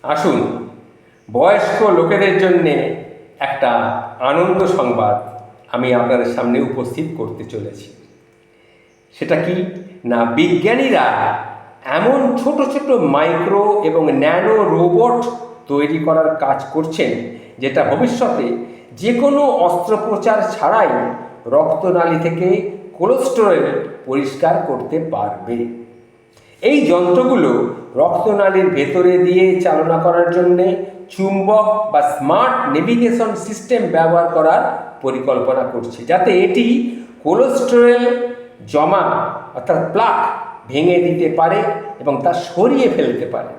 আসুন, বয়স্ক লোকেদের জন্যে একটা আনন্দ সংবাদ আমি আপনাদের সামনে উপস্থিত করতে চলেছি। সেটা কি না, বিজ্ঞানীরা এমন ছোট ছোট মাইক্রো এবং ন্যানো রোবট তৈরি করার কাজ করছেন, যেটা ভবিষ্যতে যে কোনো অস্ত্রোপচার ছাড়াই রক্তনালী থেকে কোলেস্টেরল পরিষ্কার করতে পারবে। এই যন্ত্রগুলো রক্তনালীর ভেতরে দিয়ে চালনা করার জন্যে চুম্বক বা স্মার্ট নেভিগেশন সিস্টেম ব্যবহার করার পরিকল্পনা করছে, যাতে এটি কোলেস্টেরল জমা অর্থাৎ প্লাক ভেঙে দিতে পারে এবং তা সরিয়ে ফেলতে পারে।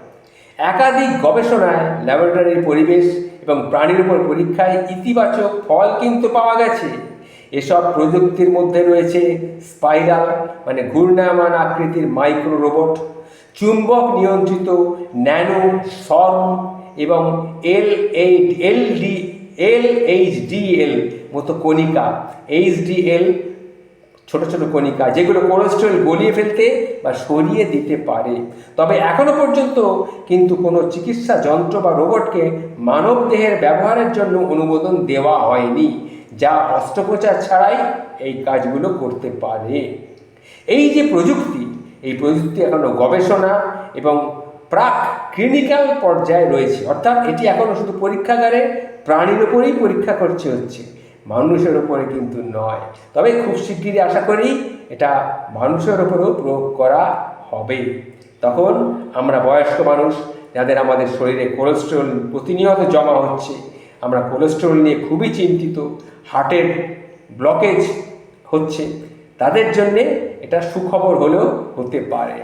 একাধিক গবেষণায় ল্যাবরেটরির পরিবেশ এবং প্রাণীর উপর পরীক্ষায় ইতিবাচক ফল কিন্তু পাওয়া গেছে। এসব প্রযুক্তির মধ্যে রয়েছে স্পাইরাল মানে ঘূর্ণায়মান আকৃতির মাইক্রো রোবট, চুম্বক নিয়ন্ত্রিত ন্যানো শর্ম এবং LHDL মতো কণিকা, HDL ছোট ছোট কণিকা, যেগুলো কোলেস্টেরল গলিয়ে ফেলতে বা সরিয়ে দিতে পারে। তবে এখনো পর্যন্ত কিন্তু কোনো চিকিৎসা যন্ত্র বা রোবটকে মানব দেহের ব্যবহারের জন্য অনুমোদন দেওয়া হয়নি, যা অস্ত্রোপচার ছাড়াই এই কাজগুলো করতে পারে। এই যে প্রযুক্তি, এই প্রযুক্তি এখনো গবেষণা এবং প্রাক ক্লিনিক্যাল পর্যায়ে রয়েছে, অর্থাৎ এটি এখনো শুধু পরীক্ষাগারে প্রাণীর উপরেই পরীক্ষা হচ্ছে, মানুষের উপরে কিন্তু নয়। তবে খুব শিগগিরই আশা করি এটা মানুষের উপরেও প্রয়োগ করা হবে। তখন আমরা বয়স্ক মানুষ, যাদের আমাদের শরীরে কোলেস্টেরল প্রতিনিয়ত জমা হচ্ছে, আমরা কোলেস্টেরল নিয়ে খুবই চিন্তিত, হার্টের ব্লকেজ হচ্ছে, তাদের জন্যে এটা সুখবর হলেও হতে পারে।